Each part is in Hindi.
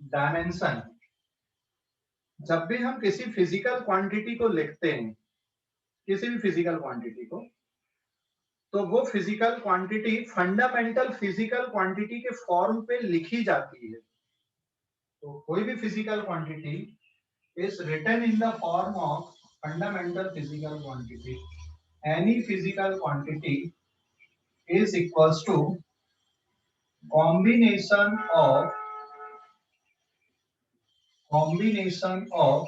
डायमेंशन, जब भी हम किसी फिजिकल क्वांटिटी को लिखते हैं, किसी भी फिजिकल क्वांटिटी को, तो वो physical quantity fundamental physical quantity के फॉर्म पे लिखी जाती है। तो कोई भी physical quantity is written in the form of fundamental physical quantity. Any physical quantity is equals to combination of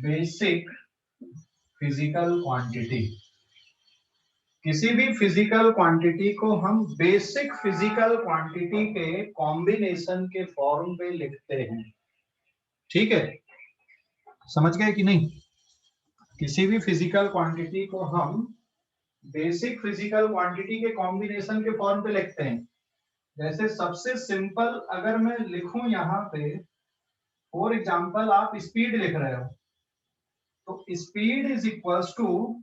basic physical quantity. किसी भी फिजिकल क्वांटिटी को हम बेसिक फिजिकल क्वांटिटी के कॉम्बिनेशन के फॉर्म पे लिखते हैं। ठीक है, समझ गए कि नहीं? किसी भी फिजिकल क्वांटिटी को हम बेसिक फिजिकल क्वांटिटी के कॉम्बिनेशन के फॉर्म पे लिखते हैं। जैसे सबसे सिंपल अगर मैं लिखूं यहाँ पे, फॉर एग्जांपल आप स्पीड लिख रहे हो, तो speed is equals to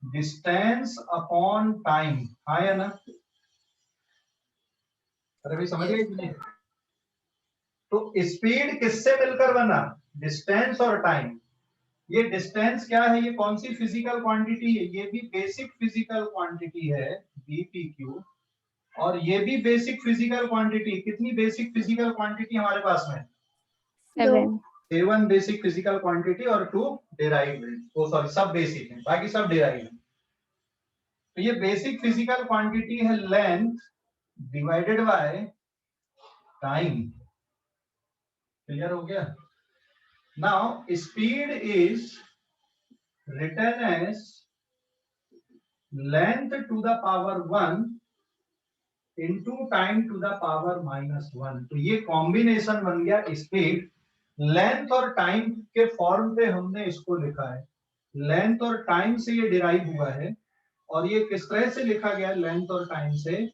distance upon time, है ना? अरे भाई समझ गए कि नहीं? तो स्पीड किससे मिलकर बना? डिस्टेंस और टाइम। ये डिस्टेंस क्या है? ये कौन सी फिजिकल क्वांटिटी है? ये भी बेसिक फिजिकल क्वांटिटी है, bpq। और ये भी बेसिक फिजिकल क्वांटिटी। कितनी बेसिक फिजिकल क्वांटिटी हमारे पास में? 7 बेसिक फिजिकल क्वांटिटी और 2 डिराइव्ड है। ओ सॉरी, सब बेसिक है, बाकी सब डिराइव्ड है। तो ये बेसिक फिजिकल क्वांटिटी है length divided by time. Clear हो गया? Now speed is written as length to the power 1 into time to the power -1। तो ये कॉम्बिनेशन बन गया स्पीड। लेंथ और टाइम के फॉर्म पे हमने इसको लिखा है। लेंथ और टाइम से ये डिराइव हुआ है। और ये किस तरह से लिखा गया? लेंथ और टाइम से,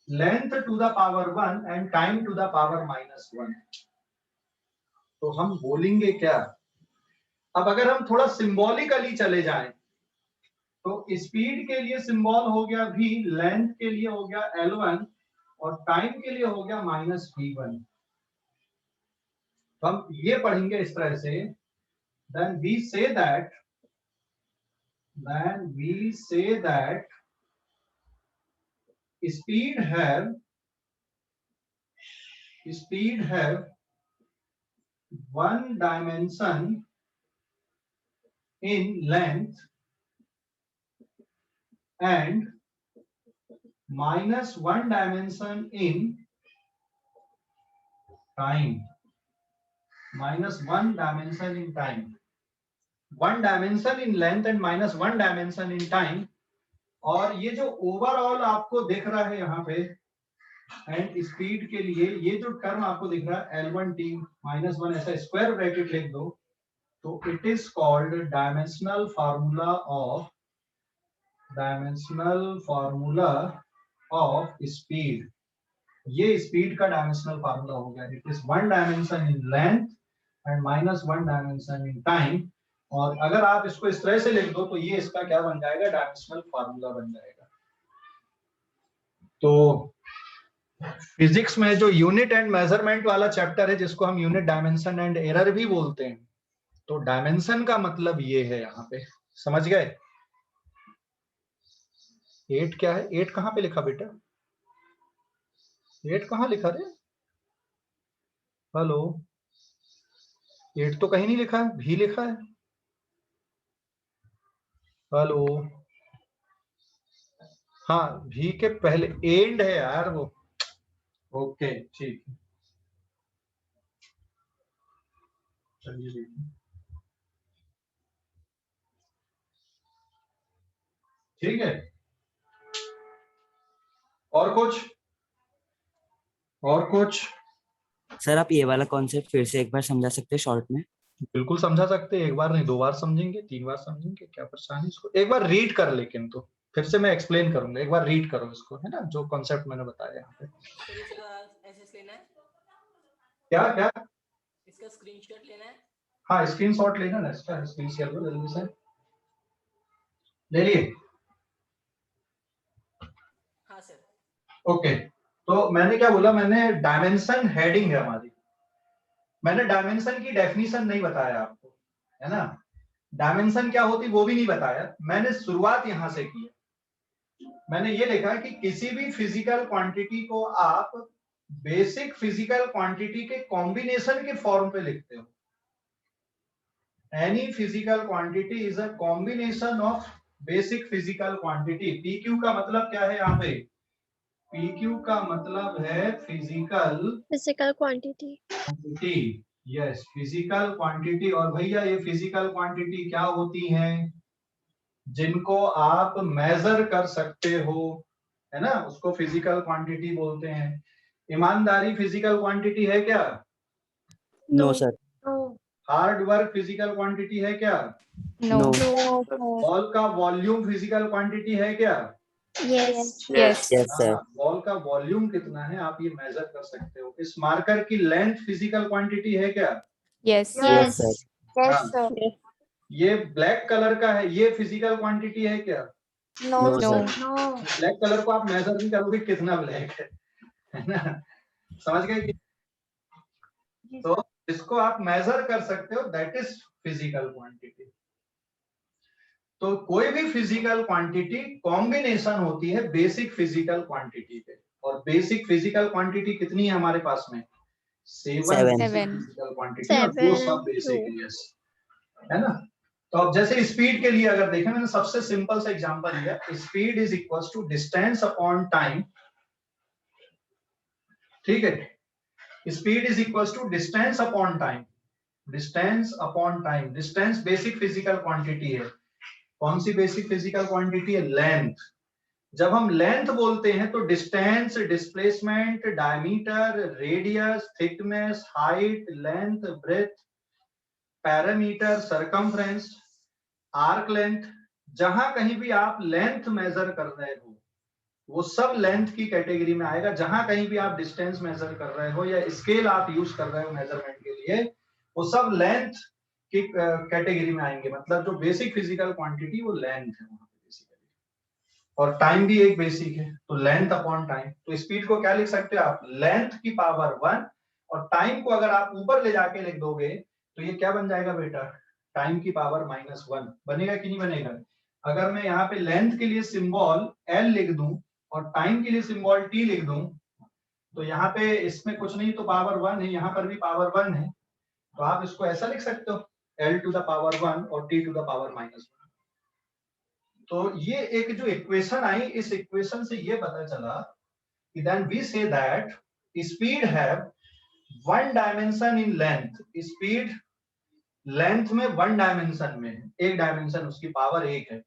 length to the power 1 and time to the power -1। तो हम बोलेंगे क्या? अब अगर हम थोड़ा सिंबॉलिकली चले जाएं, तो स्पीड के लिए सिंबल हो गया v, लेंथ के लिए हो गया L1 और टाइम के लिए हो गया -v1। तो हम ये पढ़ेंगे इस तरह से, then we say that speed have one dimension in length and -1 dimension in time. -1 dimension in time, 1 dimension in length and -1 dimension in time। और ये जो ओवरऑल आपको दिख रहा है यहाँ पे एंड स्पीड के लिए, ये जो टर्म आपको दिख रहा है L1t -1, ऐसा स्क्वायर ब्रैकेट लिख दो, तो it is called dimensional formula of speed. ये स्पीड का डायमेंशनल फार्मूला हो गया। It is 1 dimension in length and -1 dimension in time. और अगर आप इसको इस तरह से लिख दो, तो ये इसका क्या बन जाएगा? डायमेंशनल फार्मूला बन जाएगा। तो फिजिक्स में जो यूनिट एंड मेजरमेंट वाला चैप्टर है, जिसको हम यूनिट डायमेंशन एंड एरर भी बोलते हैं, तो डायमेंशन का मतलब ये है यहाँ पे। समझ गए? 8 क्या है? 8 कहाँ पे लिखा बेटा? 8 कहाँ लिखा रे? हेलो, 8 तो कहीं नहीं लिखा है, भी लिखा है। हेलो, हाँ, भी के पहले एंड है यार वो। ओके ठीक है, चलिए देखिए। ठीक है, और कुछ? सर आप ये वाला कॉन्सेप्ट फिर से एक बार समझा सकते हैं शॉर्ट में? बिल्कुल समझा सकते हैं। एक बार नहीं, 2 बार समझेंगे, 3 बार समझेंगे, क्या परेशानी? इसको एक बार रीड कर, लेकिन तो फिर से मैं एक्सप्लेन करूंगा। एक बार रीड करो इसको, है ना, जो कॉन्सेप्ट मैंने बताया यहाँ पे। सर इसका एसएस लेना है? क्या? इसका स्क्रीनशॉट लेना है? हाँ, स्क्रीनशॉट लेना ना, इसका स्क्रीन शेयर करो जल्दी से। ले लिए? हाँ सर। ओके, तो मैंने क्या बोला, मैंने डायमेंशन हेडिंग है हमारी, मैंने डायमेंशन की डेफिनेशन नहीं बताया आपको, है ना, डायमेंशन क्या होती वो भी नहीं बताया, मैंने शुरुआत यहां से की है। मैंने ये लिखा कि किसी भी फिजिकल क्वांटिटी को आप बेसिक फिजिकल क्वांटिटी के कॉम्बिनेशन के फॉर्म पे लिखते हो। Any physical quantity is a combination of basic physical quantity. PQ का मतलब क्या है यहाँ पे? पीक्यू का मतलब है physical quantity. Quantity. Yes, physical quantity. और भैया ये फिजिकल क्वांटिटी क्या होती हैं? जिनको आप मेजर कर सकते हो, है ना, उसको फिजिकल क्वांटिटी बोलते हैं। ईमानदारी फिजिकल क्वांटिटी है क्या? No sir. Hard work physical quantity है क्या? नो। बॉल का वॉल्यूम फिजिकल क्वांटिटी है क्या? यस। Yes sir. बॉल का वॉल्यूम कितना है आप ये मेजर कर सकते हो। इस मार्कर की लेंथ फिजिकल क्वांटिटी है क्या? Yes sir. हाँ। ये ब्लैक कलर का है, ये फिजिकल क्वांटिटी है क्या? No sir. ब्लैक कलर को आप मेजर नहीं करोगे कितना ब्लैक है ना, समझ गए कि? तो इसको आप मेजर कर सकते हो, दैट इज फिजिकल क्वांटिटी। तो कोई भी फिजिकल क्वांटिटी कॉम्बिनेशन होती है बेसिक फिजिकल क्वांटिटी पे। और बेसिक फिजिकल क्वांटिटी कितनी है हमारे पास में? 7 फिजिकल क्वांटिटी, और वो सब बेसिक है ना। तो अब जैसे स्पीड के लिए अगर देखें, मैंने सबसे सिंपल सा एग्जांपल लिया, speed is equal to distance upon time. ठीक है, speed is equal to distance upon time. Distance upon time, distance basic physical quantity है। कौन सी बेसिक फिजिकल क्वांटिटी है? लेंथ। जब हम लेंथ बोलते हैं तो distance, displacement, diameter, radius, thickness, height, length, breadth, perimeter, circumference, arc length, जहां कहीं भी आप लेंथ मेजर कर रहे हो वो सब लेंथ की कैटेगरी में आएगा। जहां कहीं भी आप डिस्टेंस मेजर कर रहे हो या स्केल आप यूज कर रहे हो मेजरमेंट के लिए, वो सब लेंथ की कैटेगरी में आएंगे। मतलब जो बेसिक फिजिकल क्वांटिटी वो लेंथ है वहां पे बेसिकली। और टाइम भी एक बेसिक है, तो लेंथ अपॉन टाइम। तो स्पीड को क्या लिख सकते हो आप? लेंथ की पावर 1। और टाइम को अगर आप ऊपर ले जाके लिख दोगे तो ये क्या बन जाएगा बेटा? टाइम की पावर -1 बनेगा कि नहीं बनेगा? अगर मैं यहाँ पे लेंथ के लिए सिंबल L लिख दूं और टाइम के लिए सिंबल T लिख दूं, तो यहाँ पे इसमें कुछ नहीं तो पावर 1 है, यहाँ पर भी पावर 1 है, तो आप इसको ऐसा लिख सकते हो, L टू द पावर 1 और T टू द पावर -1। तो ये एक जो इक्वेशन आई, इस इक्वेशन से ये पता चला कि then we say that speed have one dimension in length. Speed length में वन डायमेंशन में है, एक डायमेंशन उसकी पावर 1 है,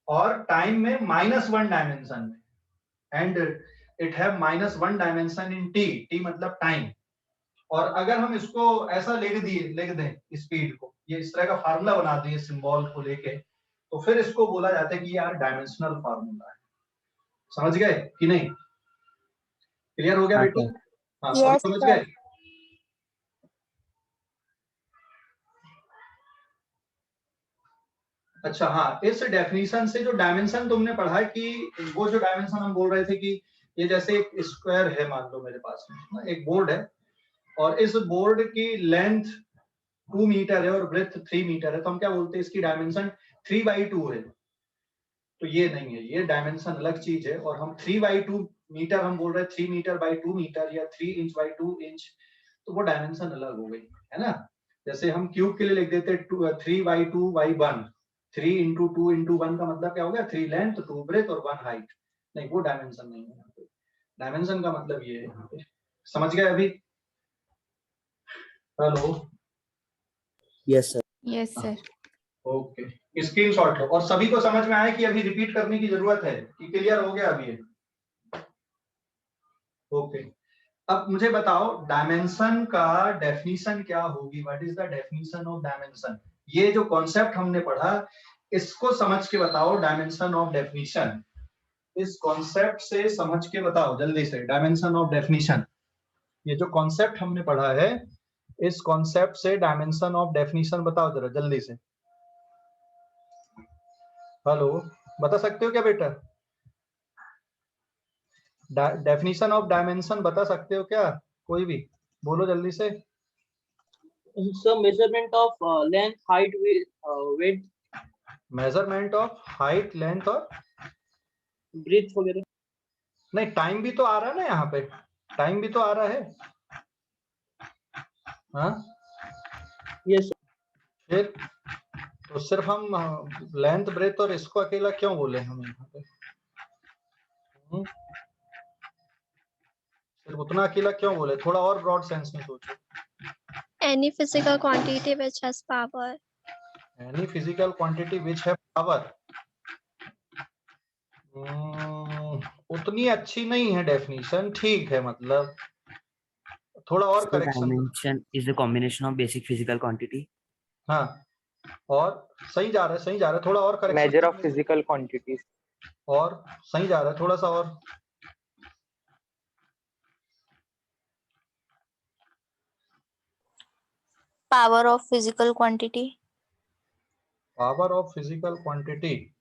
और टाइम में -1 डायमेंशन में, and it have -1 dimension in T. T मतलब टाइम। और अगर हम इसको ऐसा लिख दें स्पीड को, ये इस तरह का फार्मूला बना दें सिंबल को लेके, तो फिर इसको बोला जाता है कि यार डायमेंशनल फार्मूला है। समझ गए कि नहीं? क्लियर हो गया बेटी? हाँ, सब समझ गए? अच्छा, हाँ, इस डेफिनेशन से जो डायमेंशन तुमने पढ़ा कि वो जो डायमेंशन हम बोल रहे थे कि ये जैसे एक स्क्वायर है, मान लो मेरे पास में एक बोर्ड है, और इस बोर्ड की लेंथ 2 मीटर है और ब्रेथ 3 मीटर है, तो हम क्या बोलते हैं? इसकी डायमेंशन 3/2 है। तो ये नहीं है, ये डायमेंशन अलग चीज है। और हम 3/2 मीटर हम बोल रहे हैं, 3 मीटर बाई 2 मीटर या 3 इंच बाई 2 इंच, तो वो डायमेंशन अलग हो गई, है ना। जैसे हम क्यूब के लिए लिख देते 3/2/1, 3 इंटू 2 इंटू 1 का मतलब क्या हो गया? 3 लेंथ, 2 ब्रेथ और 1 हाइट। नहीं, वो डायमेंशन नहीं है। डायमेंशन का मतलब ये है यहाँ पे। समझ गए अभी? Hello? Yes sir. Yes sir. Okay, screenshot लो। और सभी को समझ में आया कि अभी रिपीट करने की जरूरत है कि क्लियर हो गया अभी? ओके, अब मुझे बताओ डायमेंशन का डेफिनेशन क्या होगी? What is the definition of dimension? ये जो कॉन्सेप्ट हमने पढ़ा इसको समझ के बताओ डायमेंशन ऑफ डेफिनेशन। इस कॉन्सेप्ट से समझ के बताओ जल्दी से डायमेंशन ऑफ डेफिनेशन। ये जो कॉन्सेप्ट हमने पढ़ा है इस कॉन्सेप्ट से डायमेंशन ऑफ डेफिनेशन बताओ जरा जल्दी से। हेलो? बता सकते हो क्या बेटा? डेफिनेशन ऑफ डायमेंशन बता सकते हो क्या? कोई भी बोलो जल्दी से। So measurement of length, height, width, measurement of height, length और breadth वगैरह। नहीं, टाइम भी तो आ रहा है ना यहाँ पे, टाइम भी तो आ रहा है। हाँ Yes. फिर तो सिर्फ हम लेंथ ब्रेथ और इसको अकेला क्यों बोले हम यहाँ पे? सिर्फ उतना अकेला क्यों बोले? थोड़ा और ब्रॉड सेंस में सोचो। Any physical quantity which has power. Any physical quantity which है पावर। उतनी अच्छी नहीं है डेफिनेशन, ठीक है, मतलब थोड़ा और So correction. dimension is the combination of basic physical quantity. हाँ, और सही जा रहा है, सही जा रहा है, थोड़ा और correction. measure of physical quantities. और सही जा रहा है, थोड़ा सा और। Power of physical quantity. Power of physical quantity.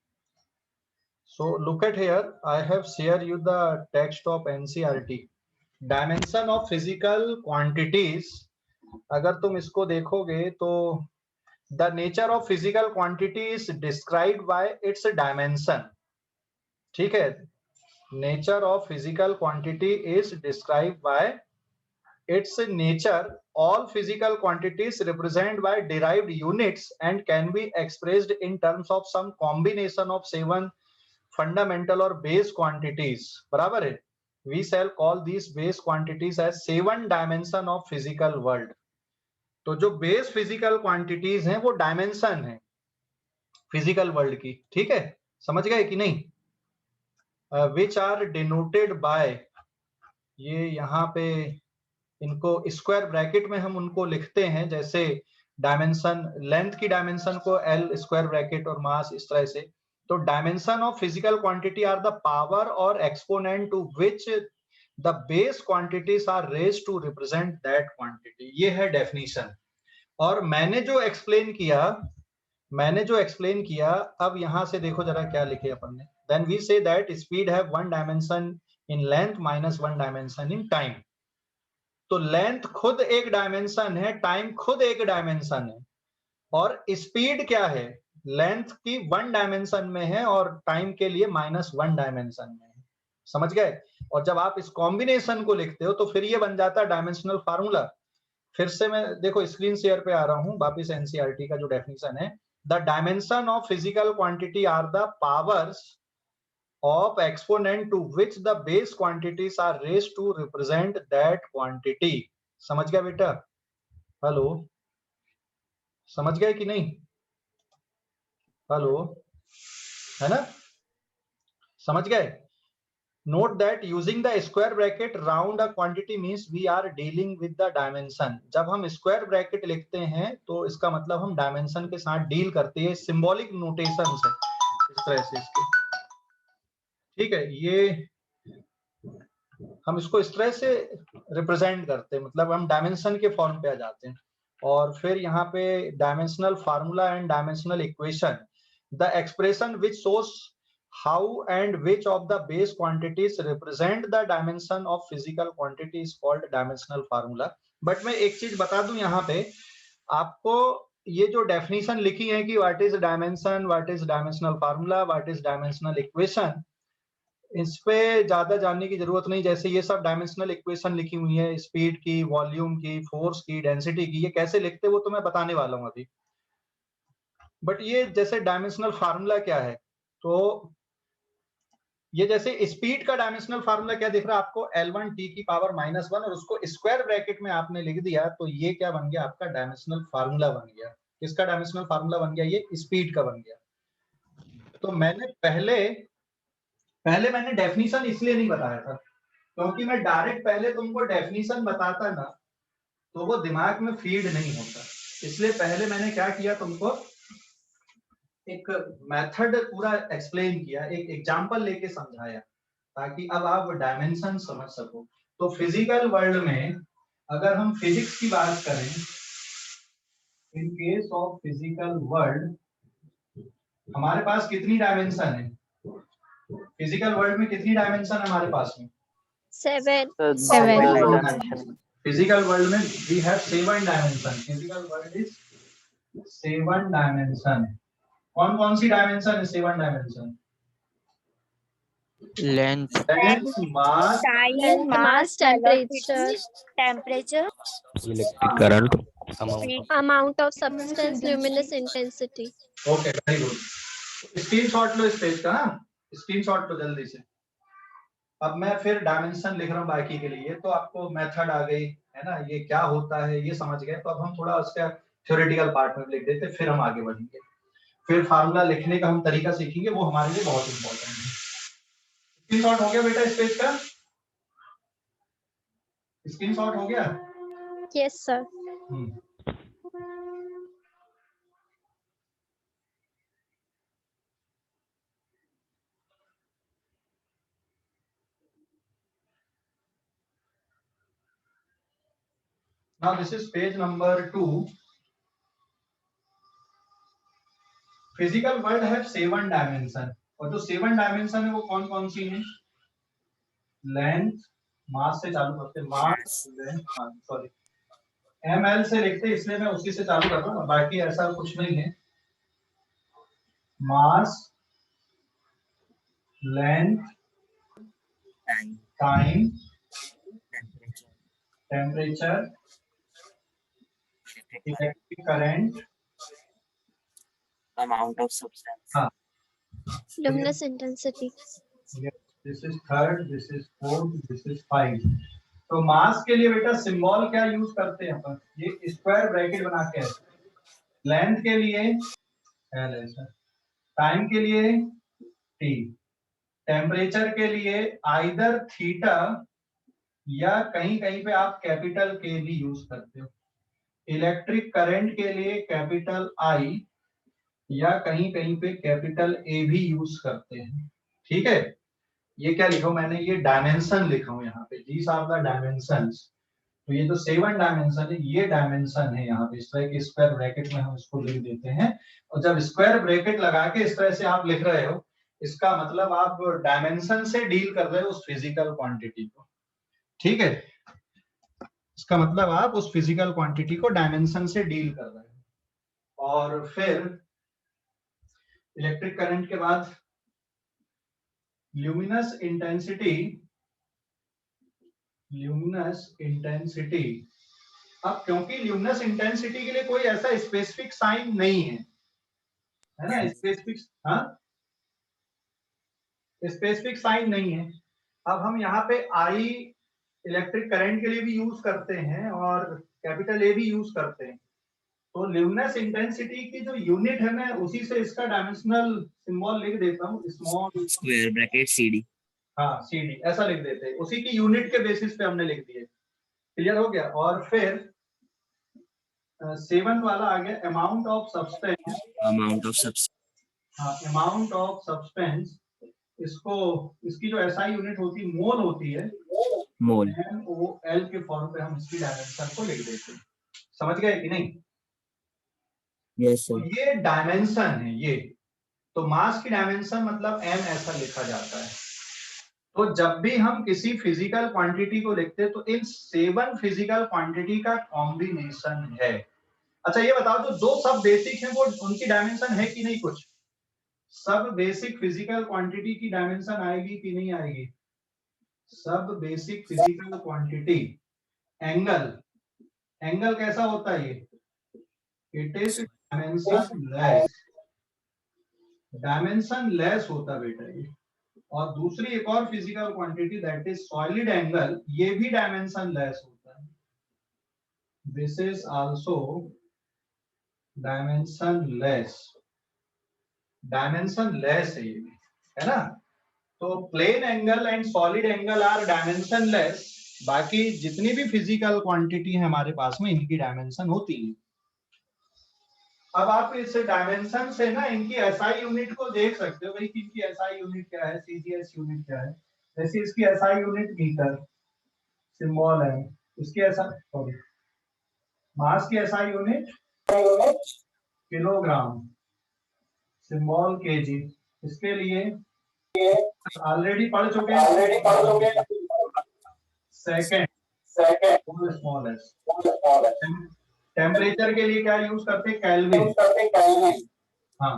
So look at here, I have shared you the text of NCERT. Dimension of physical quantities. अगर तुम इसको देखोगे तो the nature of physical quantity is described by its dimension. ठीक है, nature of physical quantity is described by its nature. All physical quantities represented by derived units and can be expressed in terms of some combination of 7 fundamental or base quantities. बराबर है? We shall call these base quantities as 7 dimension of physical world. तो जो बेस फिजिकल क्वांटिटीज हैं वो डायमेंशन है फिजिकल वर्ल्ड की, ठीक है, समझ गए कि नहीं? विच आर डिनोटेड बाय, ये यहाँ पे इनको स्क्वायर ब्रैकेट में हम उनको लिखते हैं, जैसे डायमेंशन, लेंथ की डायमेंशन को एल स्क्वायर ब्रैकेट और मास इस तरह से। तो dimension of physical quantity are the power और exponent to which the base quantities are raised to represent that quantity. ये है डेफिनेशन। और मैंने जो एक्सप्लेन किया, अब यहां से देखो जरा क्या लिखे अपन ने। Then we say that speed have 1 dimension in length minus 1 dimension in time. तो लेंथ खुद एक डायमेंशन है, टाइम खुद एक डायमेंशन है, और स्पीड क्या है? लेंथ की 1 डायमेंशन में है और टाइम के लिए -1 डायमेंशन में है। समझ गए? और जब आप इस कॉम्बिनेशन को लिखते हो तो फिर ये बन जाता है डायमेंशनल फार्मूला। फिर से मैं देखो स्क्रीन शेयर पे आ रहा हूं, वापिस एनसीईआरटी का जो डेफिनेशन है, the dimension of physical quantity are the powers of exponent to which the base quantities are raised to represent that quantity. समझ गया बेटा? हेलो, समझ गए कि नहीं? हेलो, है ना? समझ गए? Note that using the square bracket round a quantity means we are dealing with the dimension. जब हम स्क्वायर ब्रैकेट लिखते हैं तो इसका मतलब हम डायमेंशन के साथ डील करते हैं। सिंबॉलिक नोटेशन है इस तरह से इसके, ठीक है, ये हम इसको इस तरह से रिप्रेजेंट करते हैं, मतलब हम डायमेंशन के फॉर्म पे आ जाते हैं। और फिर यहाँ पे dimensional formula and dimensional equation, the expression which shows how and which of the base quantities represent the dimension of physical quantity is called dimensional formula. But मैं एक चीज बता दूं यहाँ पे आपको, ये जो डेफिनेशन लिखी है कि what is dimension, what is dimensional formula, what is dimensional equation, इस पे ज्यादा जानने की जरूरत नहीं। जैसे ये सब डायमेंशनल इक्वेशन लिखी हुई है, स्पीड की, वॉल्यूम की, फोर्स की, डेंसिटी की, ये कैसे लिखते हैं वो तो मैं बताने वाला हूं अभी। बट ये जैसे डायमेंशनल फार्मूला क्या है, तो ये जैसे स्पीड का डायमेंशनल फार्मूला क्या दिख रहा है आपको, L1 t की पावर -1, और उसको स्क्वायर ब्रैकेट में आपने लिख दिया, तो ये क्या बन गया आपका डायमेंशनल फार्मूला बन गया। किसका डायमेंशनल फार्मूला बन गया? ये स्पीड का बन गया। तो मैंने पहले मैंने डेफिनेशन इसलिए नहीं बताया था क्योंकि मैं डायरेक्ट पहले तुमको डेफिनेशन बताता ना तो वो दिमाग में फीड नहीं होता, इसलिए पहले मैंने क्या किया, तुमको एक मेथड पूरा एक्सप्लेन किया, एक एग्जांपल लेके समझाया, ताकि अब आप डायमेंशन समझ सको। तो फिजिकल वर्ल्ड में अगर हम फिजिक्स की बात करें, in case of physical world हमारे पास कितनी डायमेंशन है? फिजिकल वर्ल्ड में कितनी डायमेंशन है हमारे पास में? 7. फिजिकल वर्ल्ड में we have 7 dimension. Physical world is 7 dimension. कौन कौन सी डायमेंशन है 7 dimension? Length, mass, Length, mass, temperature, electric current, amount of substance, luminous intensity. Okay very good. Screenshot लो इस पेज का ना, स्क्रीनशॉट लो जल्दी से. अब मैं फिर डायमेंशन लिख रहा हूँ बाकी के लिए, तो आपको मेथड आ गई है ना, ये क्या होता है ये समझ गए. तो अब हम थोड़ा उसका थ्योरेटिकल पार्ट में लिख देते, फिर हम आगे बढ़ेंगे. फिर फार्मूला लिखने का हम तरीका सीखेंगे, वो हमारे लिए बहुत इंपॉर्टेंट है. स्क्रीनशॉट हो गया बेटा इस पेज का? स्क्रीनशॉट हो गया? Yes, sir. Now this is page number 2. Physical world have 7 dimension. और जो 7 डायमेंशन है वो कौन कौन सी हैं? लेंथ, मास से चालू करते, मास, लेंथ, सॉरी ml से लिखते, इसलिए मैं उसी से चालू कर रहा हूँ, बाकी ऐसा कुछ नहीं है. Mass, length, time, temperature, electric current, amount of substance. हाँ, Luminous intensity. This is third, this is fourth, this is 5. तो मास के लिए बेटा सिंबल क्या यूज करते हैं अपन? ये स्क्वायर ब्रैकेट बना के. लेंथ के लिए एल ऐसा, टाइम के लिए टी, टेम्परेचर के लिए आइदर थीटा या कहीं कहीं पे आप कैपिटल के भी यूज करते हो. इलेक्ट्रिक करंट के लिए कैपिटल आई या कहीं कहीं पे कैपिटल ए भी यूज करते हैं. ठीक है, ये क्या लिखा हूं मैंने? ये डायमेंशन लिखा हूं यहाँ पे. These are the dimensions. तो ये जो 7 डायमेंशन है ये डायमेंशन है. यहाँ पे इस तरह के स्क्वायर ब्रैकेट में हम इसको लिख देते हैं. और जब स्क्वायर ब्रैकेट लगा के इस तरह से आप लिख रहे हो, इसका मतलब आप डायमेंशन से डील कर रहे हो उस फिजिकल क्वांटिटी को. ठीक है, इसका मतलब आप उस फिजिकल क्वांटिटी को डायमेंशन से डील कर रहे हो. और फिर इलेक्ट्रिक करंट के बाद ल्यूमिनस इंटेंसिटी. ल्यूमिनस इंटेंसिटी, अब क्योंकि ल्यूमिनस इंटेंसिटी के लिए कोई ऐसा स्पेसिफिक साइन नहीं है ना, स्पेसिफिक, हाँ स्पेसिफिक साइन नहीं है. अब हम यहाँ पे आई इलेक्ट्रिक करंट के लिए भी यूज करते हैं और कैपिटल ए भी यूज करते हैं. तो ल्यूमिनस इंटेंसिटी की जो यूनिट है, मैं उसी से इसका डायमेंशनल सिंबल लिख देता हूँ, स्मॉल स्क्वायर ब्रैकेट सीडी. हाँ सीडी ऐसा लिख देते हैं. उसी की यूनिट के बेसिस पे हमने लिख दिए. क्लियर हो गया. और फिर 7 वाला आ गया amount of substance. Amount of substance. हाँ, अमाउंट ऑफ सब्सटेंस. इसको, इसकी जो एसआई यूनिट होती है मोल होती है. मोल. MOL के फॉर्म पे हम इसकी डायमेंशन को लिख देते हैं. समझ गए कि नहीं? यस तो सर. ये डायमेंशन है ये. तो मास की डायमेंशन मतलब m ऐसा लिखा जाता है. तो जब भी हम किसी फिजिकल क्वांटिटी को लिखते हैं तो इन 7 फिजिकल क्वांटिटी का कॉम्बिनेशन है. अच्छा ये बताओ, जो दो सब बेसिक है वो उनकी डायमेंशन है कि नहीं? कुछ सब बेसिक फिजिकल क्वांटिटी की डायमेंशन आएगी कि नहीं आएगी? सब basic physical quantity. Angle, angle कैसा होता है ये? It is dimensionless. Dimensionless होता है बेटा ये. और दूसरी एक और physical quantity that is solid angle, ये भी डायमेंशन लेस होता है. This is also dimensionless. Dimensionless है ये, है ना. तो plane angle and solid angle are dimensionless. बाकी जितनी भी फिजिकल क्वांटिटी है हमारे पास में, इनकी डायमेंशन होती है. अब आप इस डायमेंशन से ना इनकी एसआई यूनिट को देख सकते हो भाई कि इनकी एसआई यूनिट क्या है, सीजीएस यूनिट क्या है. जैसे इसकी एसआई यूनिट मीटर सिंबल है, इसकी एसआई, सॉरी मास की SI unit kilogram symbol KG. इसके लिए ऑलरेडी पढ़ चुके हैं। Second small S. टेम्परेचर के लिए क्या यूज करते हैं? केल्विन। हाँ,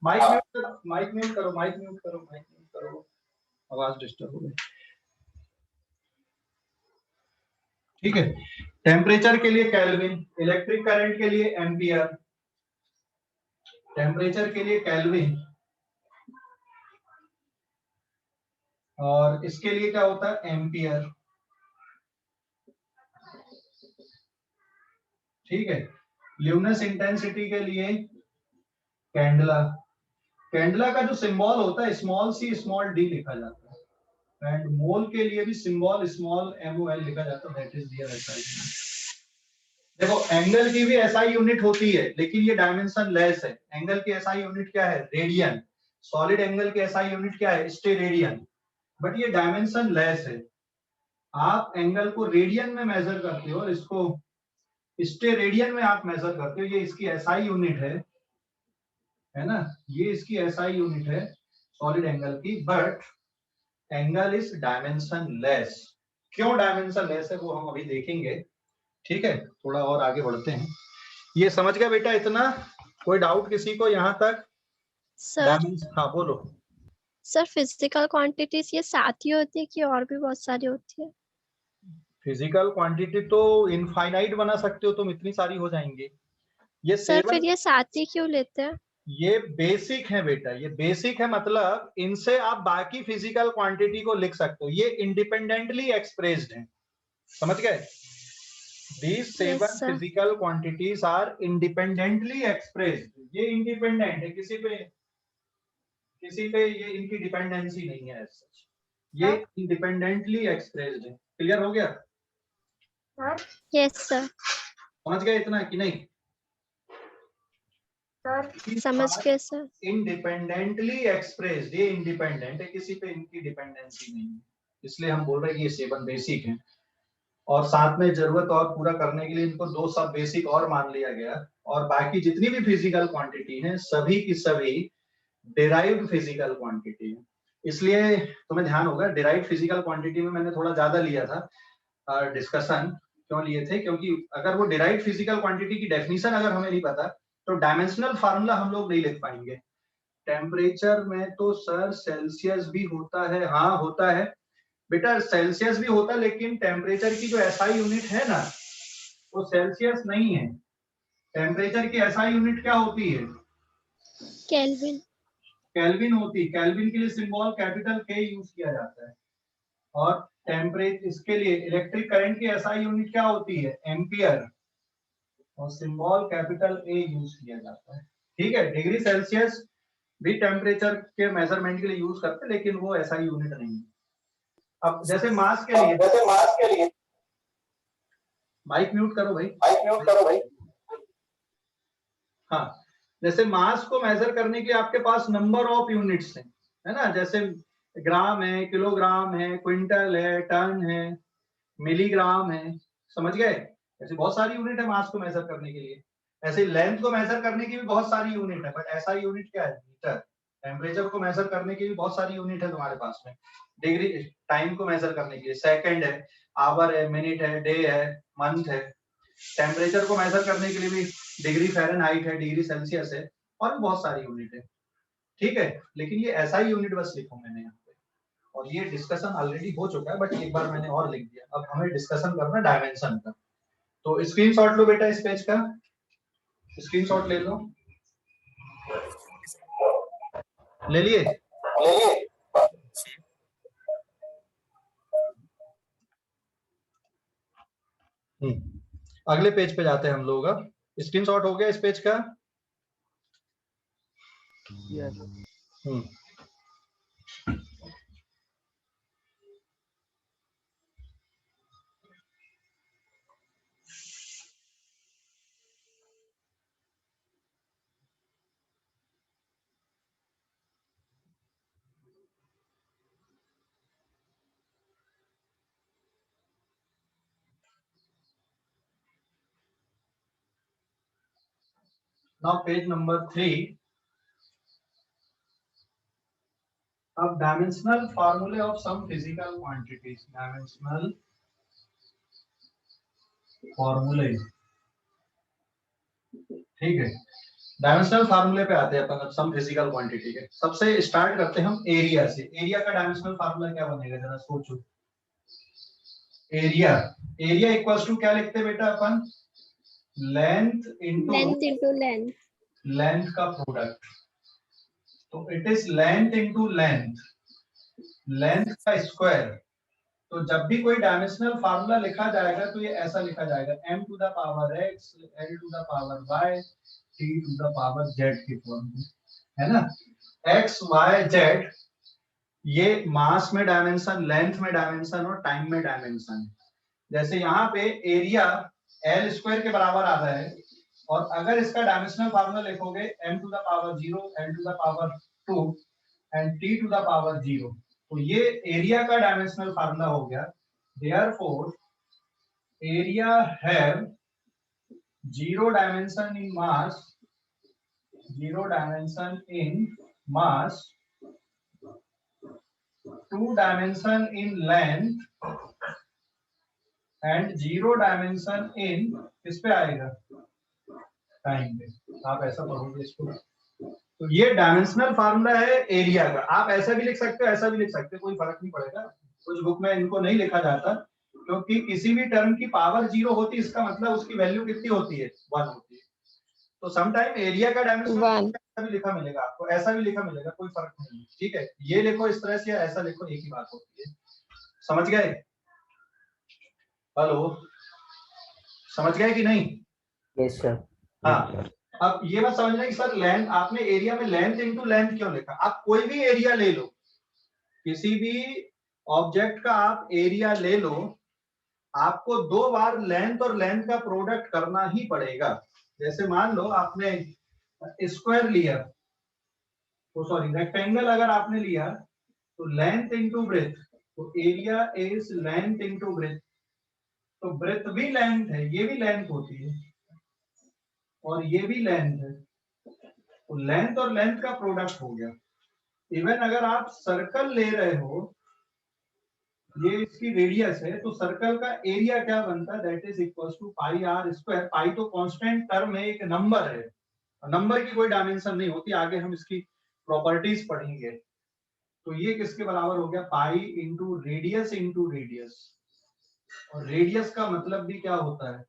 माइक म्यूट करो, आवाज डिस्टर्ब हो गई। ठीक है, टेम्परेचर के लिए केल्विन, इलेक्ट्रिक करंट के लिए एम्पियर। टेम्परेचर के लिए केल्विन और इसके लिए क्या होता है? एम्पियर। ठीक है, ल्यूमिनस इंटेंसिटी के लिए कैंडला। कैंडला का जो सिंबल होता है स्मॉल सी स्मॉल डी लिखा जाता है, एंड मोल के लिए भी सिंबल स्मॉल MOL लिखा जाता है, दैट इज दियर SI। देखो, एंगल की भी SI यूनिट होती है, लेकिन ये डायमेंशन लेस है। एंगल की SI यूनिट क्या है? रेडियन। सॉलिड एंगल की SI यूनिट क्या है? स्टेरेडियन। बट ये डायमेंशन लेस है। आप एंगल को रेडियन में मेजर करते हो और इसको स्टेरेडियन में आप मेजर करते हो। ये इसकी SI यूनिट है ना, ये इसकी SI यूनिट है सॉलिड एंगल की, but angle is dimension less. क्यों डायमेंशन लेस है वो हम अभी देखेंगे। ठीक है, थोड़ा और आगे बढ़ते हैं। ये समझ गया बेटा इतना? कोई डाउट किसी को यहाँ तक? सर हाँ बोलो। सर फिजिकल क्वांटिटीज ये 7 ही होती है कि और भी बहुत सारी होती है? फिजिकल क्वांटिटी तो इनफाइनाइट बना सकते हो तुम, इतनी सारी हो जाएंगी। ये सर 7 फिर ये 7 ही क्यों लेते हैं? ये बेसिक है बेटा, ये बेसिक है, मतलब इनसे आप बाकी फिजिकल क्वांटिटी को लिख सकते हो। ये इंडिपेंडेंटली एक्सप्रेस्ड है, समझ गए? These 7 Yes, sir. physical quantities are independently expressed. ये इंडिपेंडेंट है, किसी पे ये इनकी डिपेंडेंसी नहीं है as such. ये इंडिपेंडेंटली एक्सप्रेस्ड है। क्लियर हो गया? Yes, sir. समझ गए इतना कि नहीं? समझ गए सर। इंडिपेंडेंटली एक्सप्रेस्ड, ये इंडिपेंडेंट है, किसी पे इनकी डिपेंडेंसी नहीं है, इसलिए हम बोल रहे हैं कि ये 7 बेसिक है। और साथ में जरूरत और पूरा करने के लिए इनको 2 सब बेसिक और मान लिया गया, और बाकी जितनी भी फिजिकल क्वांटिटी है सभी की सभी डिराइव्ड फिजिकल क्वांटिटी है। इसलिए तुम्हें ध्यान होगा, डिराइव्ड फिजिकल क्वांटिटी में मैंने थोड़ा ज्यादा लिया था डिस्कशन। क्यों लिए थे? क्योंकि अगर वो डिराइव्ड फिजिकल क्वांटिटी की डेफिनेशन अगर हमें नहीं पता तो डायमेंशनल फार्मूला हम लोग नहीं लिख पाएंगे। टेम्परेचर में तो सर सेल्सियस भी होता है, हाँ होता है बेटा, सेल्सियस भी होता है, लेकिन टेम्परेचर की जो SI यूनिट है ना वो सेल्सियस नहीं है। टेम्परेचर की SI यूनिट क्या होती है? केल्विन। केल्विन होती है। केल्विन के लिए सिंबल कैपिटल K यूज किया जाता है, और टेम्परेचर इसके लिए इलेक्ट्रिक करंट की SI यूनिट क्या होती है? एम्पियर, और सिंबल कैपिटल A यूज किया जाता है। ठीक है, डिग्री सेल्सियस भी टेम्परेचर के मेजरमेंट के लिए यूज करते हैं, लेकिन वो SI यूनिट नहीं है। अब जैसे मास के लिए माइक म्यूट करो भाई। हाँ, जैसे मास को मेजर करने के आपके पास नंबर ऑफ यूनिट्स हैं, है ना? जैसे ग्राम है, किलोग्राम है, क्विंटल है, टन है, मिलीग्राम है, समझ गए? ऐसे बहुत सारी यूनिट है मास को मेजर करने के लिए। ऐसे लेंथ को मेजर करने की भी बहुत सारी यूनिट है, बट ऐसा यूनिट क्या है? मीटर। टेम्परेचर को मेजर करने की भी बहुत सारी यूनिट है तुम्हारे पास में। डिग्री, टाइम को मेजर करने के लिए सेकंड है, आवर है, मिनट है, डे है, मंथ है। टेम्परेचर को मेजर करने के लिए भी डिग्री फ़ारेनहाइट है, डिग्री सेल्सियस है, और भी बहुत सारी यूनिट है। ठीक है, लेकिन ये ऐसा ही यूनिट बस लिखूं मैंने यहाँ पे, और ये डिस्कशन ऑलरेडी हो चुका है, बट एक बार मैंने और लिख दिया। अब हमें डिस्कशन करना डायमेंशन का, तो स्क्रीनशॉट लो बेटा इस पेज का, स्क्रीनशॉट ले लो। ले लिए? अगले पेज पे जाते हैं हम लोग। अब स्क्रीनशॉट हो गया इस पेज का? Now page number 3. अब dimensional formulae of some physical quantities, dimensional formulae, ठीक है। डायमेंशनल फार्मूले पे आते हैं अपन सम फिजिकल क्वांटिटी के। सबसे स्टार्ट करते हैं हम एरिया से। एरिया का डायमेंशनल फार्मूला क्या बनेगा, जरा सोचो। एरिया, एरिया इक्वल्स टू क्या लिखते हैं बेटा अपन, लेंथ इनटू लेंथ लेंथ का प्रोडक्ट। तो it is length into length, length का स्क्वायर। तो जब भी कोई डायमेंशनल फार्मूला लिखा जाएगा तो ये ऐसा लिखा जाएगा, m to the power x, l to the power y, t to the power z की फॉर्म में, है ना। x y z ये मास में डायमेंशन, लेंथ में डायमेंशन और टाइम में डायमेंशन। जैसे यहाँ पे एरिया l स्क्वायर के बराबर आ रहा है, और अगर इसका डायमेंशनल फार्मूला लिखोगे m to the power 0, l to the power 2 and t to the power 0, तो ये एरिया का डायमेंशनल फार्मूला हो गया। Therefore, area have 0 dimension in mass, 0 dimension in mass, 2 dimension in length and 0 dimension in, किस पे आएगा, टाइम पे। आप ऐसा पढ़ोगे इसको। तो ये डायमेंशनल फार्मूला है एरिया का। आप ऐसा भी लिख सकते हो, ऐसा भी लिख सकते हो, कोई फर्क नहीं पड़ेगा। कुछ बुक में इनको नहीं लिखा जाता, क्योंकि किसी भी टर्म की पावर 0 होती है, इसका मतलब उसकी वैल्यू कितनी होती है, 1 होती है। तो समटाइम एरिया का डायमेंशन ऐसा भी लिखा मिलेगा आपको, ऐसा भी लिखा मिलेगा, कोई फर्क नहीं है, ठीक है। ये लिखो इस तरह से या ऐसा लिखो, एक ही बात होती है। समझ गए? हेलो, समझ गए कि नहीं? Yes sir. हाँ, अब ये मत समझना कि सर लेंथ, आपने एरिया में लेंथ इनटू लेंथ क्यों लिखा। आप कोई भी एरिया ले लो, किसी भी ऑब्जेक्ट का आप एरिया ले लो, आपको 2 बार लेंथ और लेंथ का प्रोडक्ट करना ही पड़ेगा। जैसे मान लो आपने स्क्वायर लिया, तो सॉरी रेक्टेंगल अगर आपने लिया, तो लेंथ इनटू ब्रेथ, तो area is length into breadth. तो ब्रेथ भी लेंथ है, ये भी लेंथ होती है, और ये भी लेंथ है, तो लेंथ और लेंथ का प्रोडक्ट हो गया। इवन अगर आप सर्कल ले रहे हो, ये इसकी रेडियस है, तो सर्कल का एरिया क्या बनता है, that is equals to pi R square. Pi तो कांस्टेंट टर्म है, एक नंबर है, नंबर की कोई डायमेंशन नहीं होती, आगे हम इसकी प्रॉपर्टीज पढ़ेंगे। तो ये किसके बराबर हो गया, pi into radius into radius. और रेडियस का मतलब भी क्या होता है,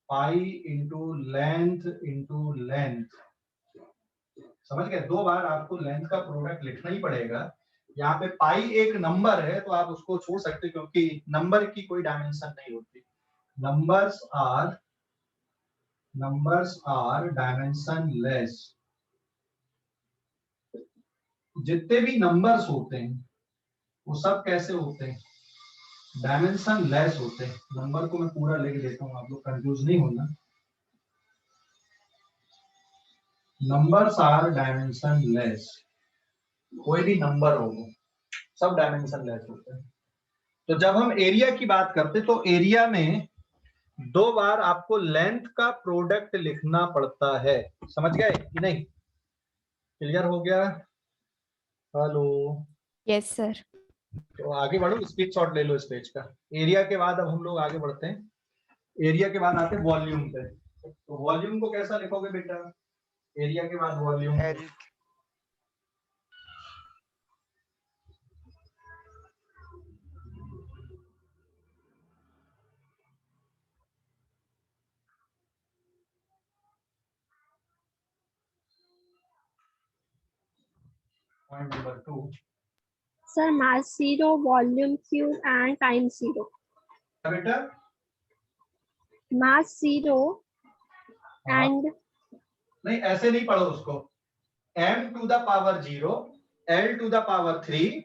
pi into length into length. समझ गए? 2 बार आपको लेंथ का प्रोडक्ट लिखना ही पड़ेगा। यहाँ पे पाई एक नंबर है, तो आप उसको छोड़ सकते हैं, क्योंकि नंबर की कोई डायमेंशन नहीं होती। Numbers are dimensionless. जितने भी नंबर्स होते हैं वो सब कैसे होते हैं, डायमेंशन लेस होते हैं। नंबर को मैं पूरा लिख देता हूँ, आप लोग कंफ्यूज नहीं होना। नंबर्स आर डायमेंशन लेस, कोई भी नंबर हो वो सब डायमेंशन लेस होते हैं। तो जब हम एरिया की बात करते तो एरिया में 2 बार आपको लेंथ का प्रोडक्ट लिखना पड़ता है। समझ गए कि नहीं? क्लियर हो गया? Hello, yes sir. तो आगे बढ़ो, स्पीड शॉट ले लो इस पेज का। एरिया के बाद अब हम लोग आगे बढ़ते हैं, एरिया के बाद आते हैं वॉल्यूम पे। तो वॉल्यूम को कैसा लिखोगे बेटा, एरिया के बाद volume? Point number 2 sir mass 0, volume Q and time 0। क्या बेटा? मास 0 हाँ। एंड नहीं, ऐसे नहीं पढ़ो उसको। m to the power 0, l to the power 3,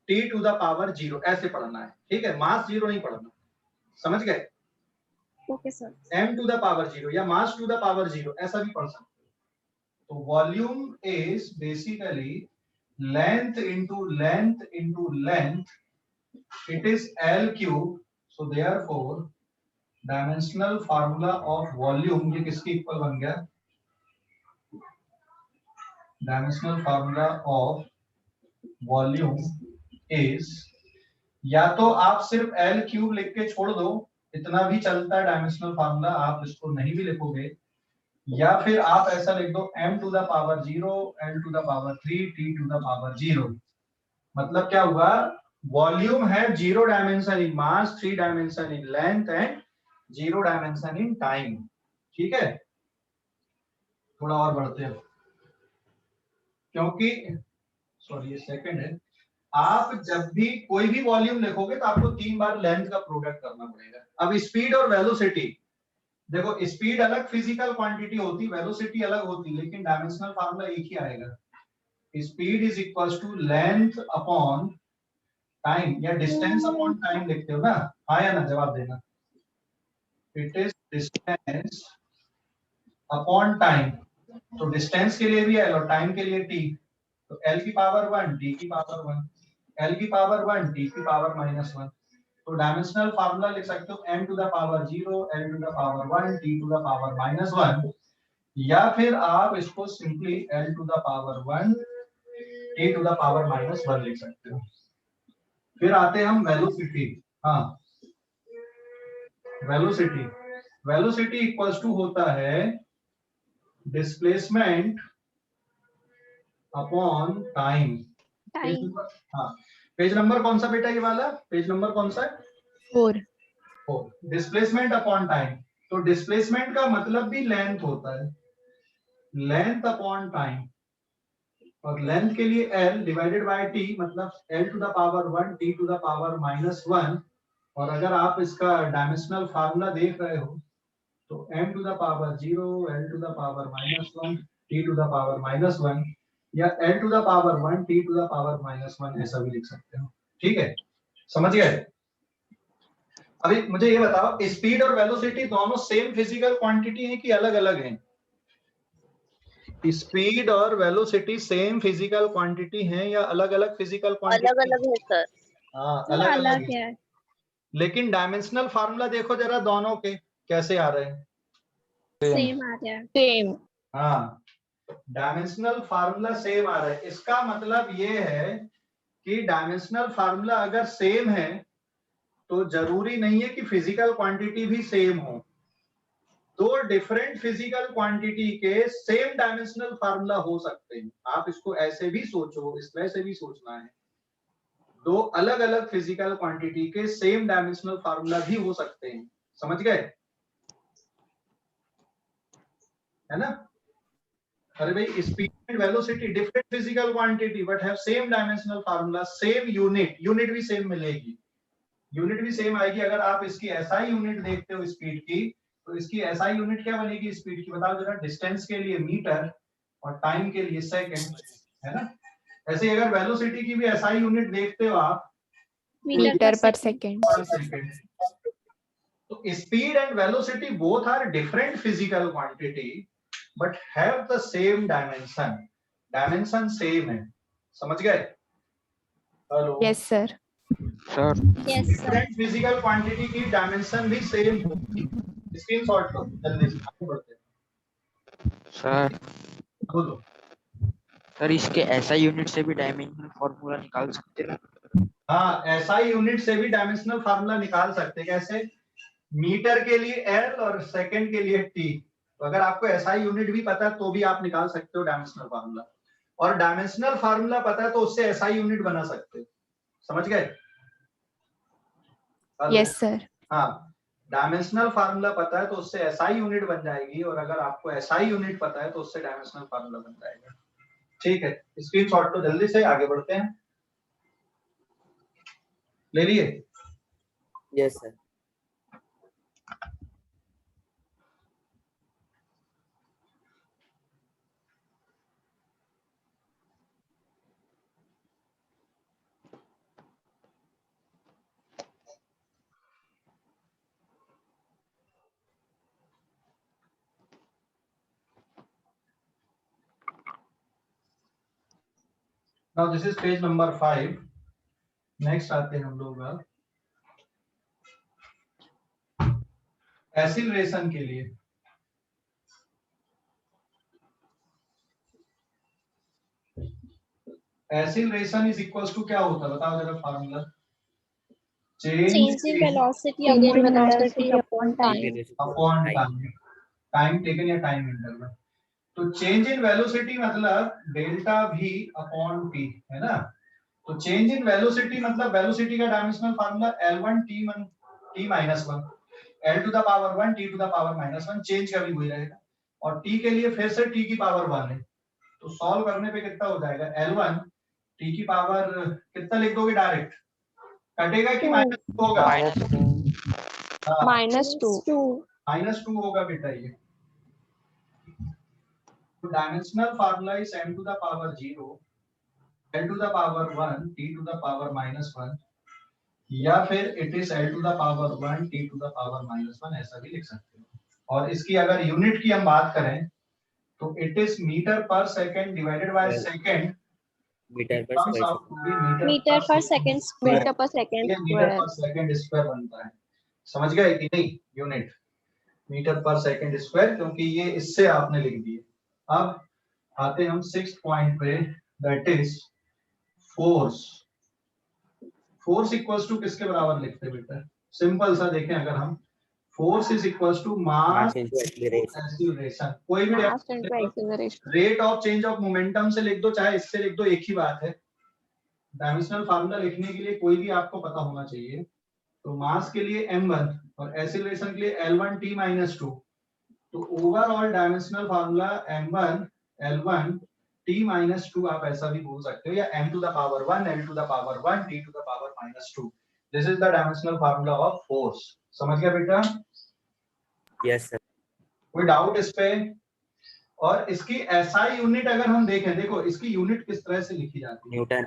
t to the power 0, ऐसे पढ़ना है, ठीक है। मास 0 नहीं पढ़ना, समझ गए? Okay sir. m to the power 0 या मास टू द पावर 0 ऐसा भी पढ़ सकते हो। तो volume is basically length into length into length, it is l cube. So therefore dimensional formula of volume ये किसके इक्वल बन गया, dimensional formula of volume is, या तो आप सिर्फ एल क्यूब लिख के छोड़ दो, इतना भी चलता है डायमेंशनल फार्मूला, आप इसको नहीं भी लिखोगे, या फिर आप ऐसा लिख दो m to the power 0 l to the power 3 t to the power 0। मतलब क्या हुआ, वॉल्यूम है 0 dimension in mass, 3 dimension in length and 0 dimension in time. ठीक है, थोड़ा और बढ़ते हैं, क्योंकि सॉरी ये सेकंड है, आप जब भी कोई भी वॉल्यूम लिखोगे तो आपको 3 बार लेंथ का प्रोडक्ट करना पड़ेगा। अब स्पीड और वेलोसिटी, देखो स्पीड अलग फिजिकल क्वांटिटी होती, वेलोसिटी अलग होती, लेकिन डायमेंशनल फार्मूला एक ही आएगा, speed is equal to length upon time, या डिस्टेंस अपॉन टाइम लिखते हो ना, हाँ या ना, जवाब देना। It is distance upon time, तो डिस्टेंस के लिए भी एल और टाइम के लिए टी, तो एल की पावर 1 टी की पावर 1, एल की पावर 1 टी की पावर -1। तो डायमेंशनल फार्मूला लिख सकते हो m to the power 0 l to the power 1 t to the power -1, या फिर आप इसको simply l to the power 1 t to the power -1 लिख सकते हो। फिर आते हैं हम वेलोसिटी। हाँ, वेलोसिटी, वेलोसिटी इक्वल्स टू होता है डिस्प्लेसमेंट अपॉन टाइम। टाइम। हाँ, पेज नंबर कौन सा बेटा, ये वाला पेज नंबर कौन सा है? 4। डिस्प्लेसमेंट अपॉन टाइम, तो डिस्प्लेसमेंट का मतलब भी लेंथ होता है, लेंथ अपॉन टाइम, और लेंथ के लिए l डिवाइडेड बाय t, मतलब l to the power 1 t to the power -1। और अगर आप इसका डायमेंशनल फार्मूला देख रहे हो तो m to the power 0 l to the power -1 t to the power -1, या l to the power 1 t to the power -1, ऐसा भी लिख सकते हो। ठीक है, समझ गए? अभी मुझे ये बताओ, स्पीड और वेलोसिटी दोनों सेम फिजिकल क्वांटिटी है कि अलग अलग हैं? स्पीड और वेलोसिटी सेम फिजिकल क्वांटिटी है या अलग अलग फिजिकल क्वांटिटी? अलग अलग है सर। हाँ, अलग अलग अलग है। है। लेकिन डायमेंशनल फार्मूला देखो जरा दोनों के कैसे आ रहे हैं। सेम आ रहा है। सेम। हाँ, डायमेंशनल फार्मूला सेम आ रहा है, इसका मतलब ये है कि डायमेंशनल फार्मूला अगर सेम है तो जरूरी नहीं है कि फिजिकल क्वांटिटी भी सेम हो। दो डिफरेंट फिजिकल क्वांटिटी के सेम डायमेंशनल फार्मूला हो सकते हैं, आप इसको ऐसे भी सोचो, इस तरह से भी सोचना है। दो अलग अलग फिजिकल क्वांटिटी के सेम डायमेंशनल फार्मूला भी हो सकते हैं, समझ गए? है ना? अरे भाई, speed and velocity different physical quantity but have same dimensional formula, same unit, unit भी सेम मिलेगी, यूनिट भी सेम आएगी। अगर आप इसकी एसआई यूनिट देखते हो स्पीड की, तो इसकी एसआई यूनिट क्या बनेगी स्पीड की, बताओ जरा। डिस्टेंस के लिए मीटर और टाइम के लिए सेकंड, है ना? ऐसे अगर वेलोसिटी की भी एसआई यूनिट देखते हो आप, मीटर पर सेकेंड। Per second. तो speed and velocity both are different physical quantity but have the same dimension, dimension same है, समझ गए? Hello, yes sir. Sir yes sir. Different physical quantity की डायमेंशन भी सेम होगी। स्क्रीनशॉट लो जल्दी से, आगे बढ़ते हैं। सर बोलो। सर इसके एसआई यूनिट से भी डायमेंशनल फार्मूला निकाल सकते हैं? हाँ, एसआई यूनिट से भी डायमेंशनल फार्मूला निकाल सकते हैं। कैसे? मीटर के लिए एल और सेकंड के लिए टी। तो अगर आपको एसआई यूनिट भी पता है तो भी आप निकाल सकते हो डायमेंशनल फार्मूला, और डायमेंशनल फार्मूला पता है तो उससे एसआई यूनिट बना सकते हो, समझ गए? Yes sir. हाँ, डायमेंशनल फार्मूला पता है तो उससे एसआई यूनिट बन जाएगी, और अगर आपको एसआई यूनिट पता है तो उससे डायमेंशनल फार्मूला बन जाएगा। ठीक है, स्क्रीनशॉट तो जल्दी से, आगे बढ़ते हैं। ले लिए? Yes sir. Now this is page number 5. Next आते हैं हम लोग एक्सीलरेशन के लिए। एक्सीलरेशन इज इक्वल्स टू क्या होता है बताओ जरा formula. Change in velocity upon time. Upon time taken या टाइम इंटरवल। तो चेंज इन वेलोसिटी मतलब डेल्टा v अपॉन टी है ना। तो चेंज इन वेलोसिटी मतलब वेलोसिटी का dimensional formula L1 t minus 1 L to the power 1 t to the power minus 1 change का भी वही रहेगा। और t के लिए फिर से t की पावर 1 है तो सॉल्व करने पे कितना हो जाएगा L1 t की पावर कितना लिख दोगे डायरेक्ट कटेगा कि माइनस होगा -2. -2 होगा बेटा ये। तो dimensional formula is m to the power 0 L to the power 1 t to the power -1 या फिर it is L to the power 1 t to the power -1 ऐसा भी लिख सकते हो। और इसकी अगर यूनिट की हम बात करें तो it is metre per second divided by second metre per comes out to be Meter per second square. ये मीटर पर सेकंड स्क्वायर बनता है। समझ गए कि नहीं unit metre per second square क्योंकि ये इससे आपने लिख दिए। अब आते हम 6th पॉइंट पे that is force. Force equals to किसके बराबर लिखते हैं बेटा सिंपल सा देखें अगर हम force is equals to mass acceleration कोई भी rate of change of momentum से लिख दो चाहे इससे लिख दो एक ही बात है। डायमेंशनल फार्मूला लिखने के लिए कोई भी आपको पता होना चाहिए। तो मास के लिए m1 और एक्सीलरेशन के लिए L1 t - 2 तो overall dimensional formula m1 L1 t - 2 आप ऐसा भी बोल सकते हो या m to the power 1 L to the power 1 t to the power -2 this is the dimensional formula of force. समझ गया बेटा यस सर। कोई डाउट इस पे। और इसकी एसआई यूनिट अगर हम देखें देखो इसकी यूनिट किस तरह से लिखी जाती है न्यूटन।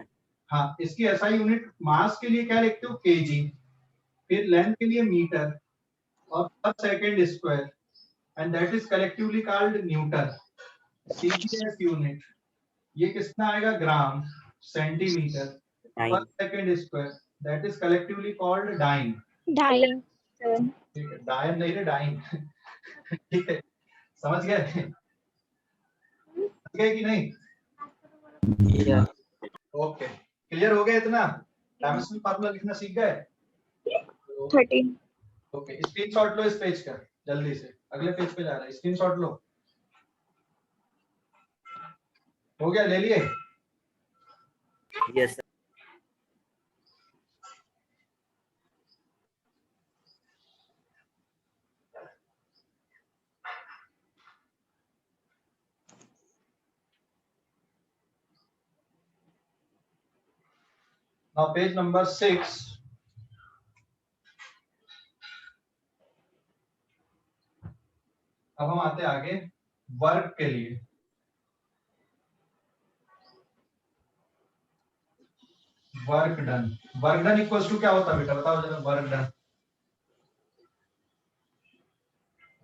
हाँ इसकी एसआई यूनिट मास के लिए क्या लिखते हो केजी फिर लेंथ के लिए मीटर और per second square and that is collectively called newton. CGS unit ये कितना आएगा gram centimetre per second square that is collectively called dyne. Dying. ठीक है डाइन नहीं रे डाइन ठीक है समझ गए कि नहीं ओके क्लियर हो गया इतना डायमेंशनल फार्मूला लिखना सीख गए 13. ओके स्क्रीनशॉट लो इस पेज का जल्दी से अगले पेज पे जा रहा है स्क्रीनशॉट लो हो गया ले लिए yes sir. now page number 6 अब हम आते आगे वर्क के लिए। वर्क डन इक्वल्स टू क्या होता है बेटा बताओ जरा work done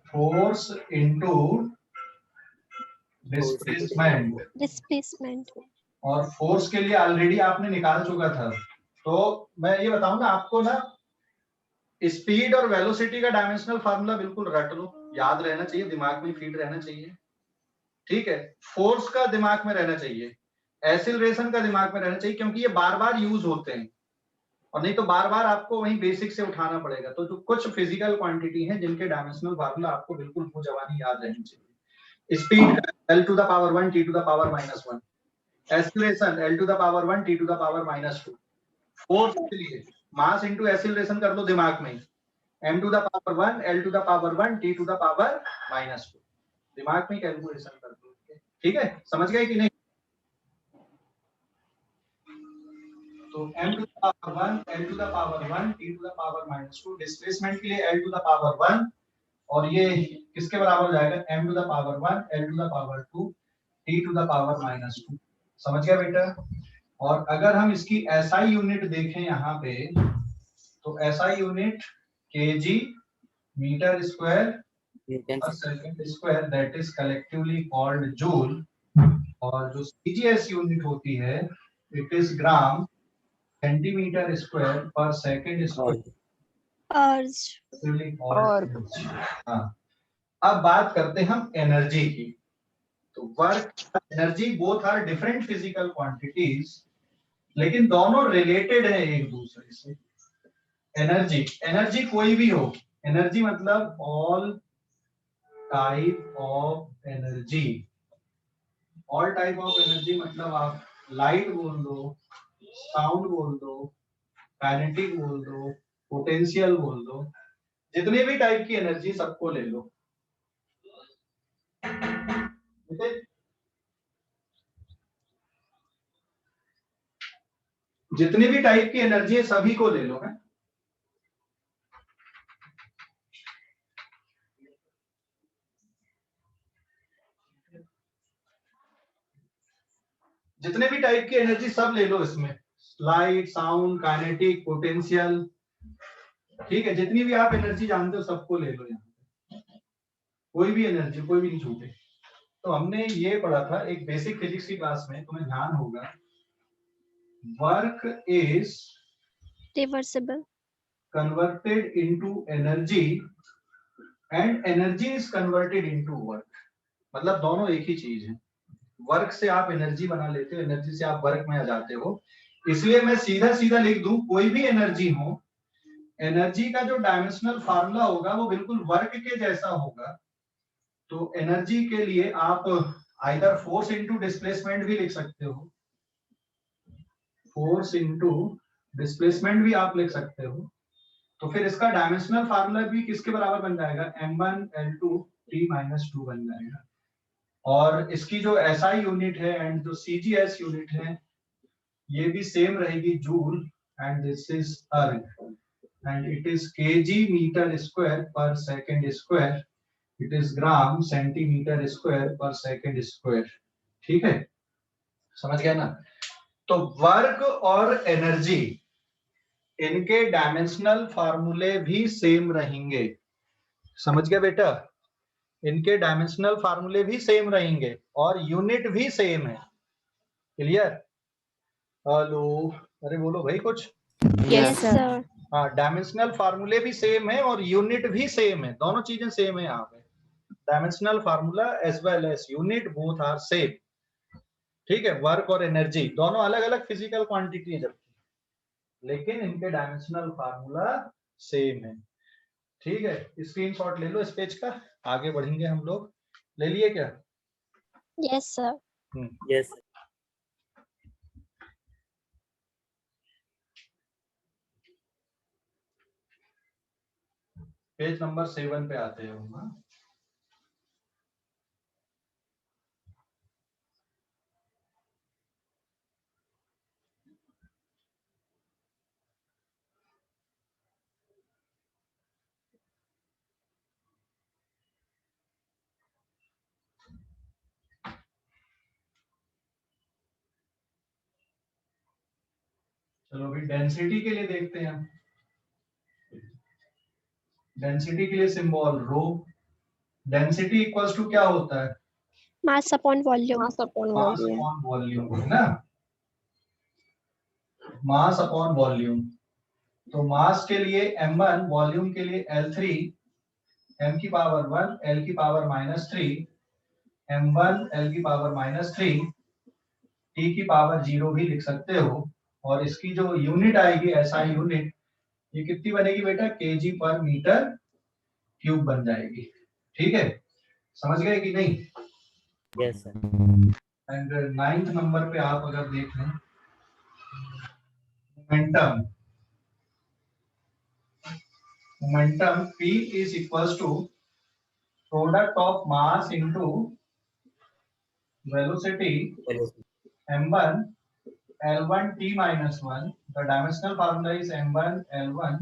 force into Displacement. और फोर्स के लिए ऑलरेडी आपने निकाल चुका था। तो मैं ये बताऊं ना आपको ना स्पीड और वेलोसिटी का डायमेंशनल फार्मूला बिल्कुल रट लो याद रहना चाहिए दिमाग में फीड रहना चाहिए ठीक है। फोर्स का दिमाग में रहना चाहिए एक्सीलरेशन का दिमाग में रहना चाहिए क्योंकि ये बार बार यूज होते हैं और नहीं तो बार बार आपको वही बेसिक से उठाना पड़ेगा। तो जो कुछ फिजिकल क्वांटिटी है जिनके डायमेंशनल फार्मूला आपको बिल्कुल वो जवानी याद रहनी चाहिए। Speed L to the power 1 t to the power -1 acceleration L to the power 1 t to the power -2 force के लिए मास इनटू एक्सीलरेशन कर लो दिमाग में m to the power 1 L to the power 1 t to the power -2 दिमाग में कैलकुलेशन कर दो ठीक है समझ गए कि नहीं। तो m to the power 1 L to the power 1 t to the power -2 displacement के लिए L टू द पावर 1 और ये किसके बराबर हो जाएगा m to the power 1 L to the power 2 t to the power -2 समझ गया बेटा। और अगर हम इसकी एसआई यूनिट देखें यहाँ पे तो SI unit KG metre square per second square that is collectively called joule और जो सीजीएस यूनिट होती है it is gram centimetre square per second square. हाँ अब बात करते हैं हम एनर्जी की। तो work energy both are different physical quantities लेकिन दोनों रिलेटेड है एक दूसरे से। एनर्जी, एनर्जी कोई भी हो, एनर्जी मतलब all type of energy, all type of energy मतलब आप लाइट बोल दो, साउंड बोल दो, काइनेटिक बोल दो, पोटेंशियल बोल दो, जितने भी टाइप की एनर्जी सबको ले लो, ठीक है? जितनी भी टाइप की एनर्जी है सभी को ले लो है। जितने भी टाइप की एनर्जी सब ले लो इसमें, लाइट, साउंड, काइनेटिक, पोटेंशियल, ठीक है? जितनी भी आप एनर्जी जानते हो सबको ले लो यहाँ पे, कोई भी एनर्जी, कोई भी नहीं छूटे। तो हमने ये पढ़ा था एक बेसिक फिजिक्स की क्लास में, तुम्हें ध्यान होगा, work is reversible, converted into energy and energy is converted into work. मतलब दोनों एक ही चीज है। वर्क से आप एनर्जी बना लेते हो, एनर्जी से आप वर्क में आ जाते हो। इसलिए मैं सीधा सीधा लिख दूं, कोई भी एनर्जी हो, एनर्जी का जो डायमेंशनल फार्मूला होगा वो बिल्कुल वर्क के जैसा होगा। तो एनर्जी के लिए आप आइदर फोर्स इनटू डिस्प्लेसमेंट भी लिख सकते हो, फोर्स इनटू डिस्प्लेसमेंट भी आप लिख सकते हो। तो फिर इसका डायमेंशनल फार्मूला भी किसके बराबर बन जाएगा, m1 l2 t-2 बन जाएगा। और इसकी जो SI यूनिट है एंड जो CGS यूनिट है ये भी सेम रहेगी, joule, and this is erg, and it is kg metre square per second square, it is gram centimetre square per second square. ठीक है, समझ गया ना? तो वर्क और एनर्जी, इनके डायमेंशनल फार्मूले भी सेम रहेंगे। समझ गया बेटा? इनके डायमेंशनल फार्मूले भी सेम रहेंगे और यूनिट भी सेम है। क्लियर? हेलो, अरे बोलो भाई कुछ। यस सर, हाँ, डायमेंशनल फार्मूले भी सेम है और यूनिट भी सेम है, दोनों चीजें सेम है यहाँ पे। Dimensional formula as well as unit both are same. ठीक है, वर्क और एनर्जी दोनों अलग अलग फिजिकल क्वांटिटी है जबकि, लेकिन इनके डायमेंशनल फार्मूला सेम है। ठीक है, स्क्रीनशॉट ले लो इस पेज का, आगे बढ़ेंगे हम लोग। ले लिए क्या? Yes sir, Yes. Page number 7 पे आते हैं हम। हाँ? चलो भाई, डेंसिटी के लिए देखते हैं। डेंसिटी के लिए symbol rho. Density equals to क्या होता है? Mass upon volume, mass upon volume, है ना? Mass upon volume. तो मास के लिए m1, वॉल्यूम के लिए L3, m की पावर 1, L की पावर -3, m1 L की पावर -3, t की पावर 0 भी लिख सकते हो। और इसकी जो यूनिट आएगी SI यूनिट, ये कितनी बनेगी बेटा? kg पर मीटर क्यूब बन जाएगी। ठीक है, समझ गए कि नहीं? Yes, sir. And 9th number पे आप अगर देख लें, momentum, momentum P is equals to product of mass into velocity Velocity. m1 l1 t minus 1. The dimensional formula is m1 l1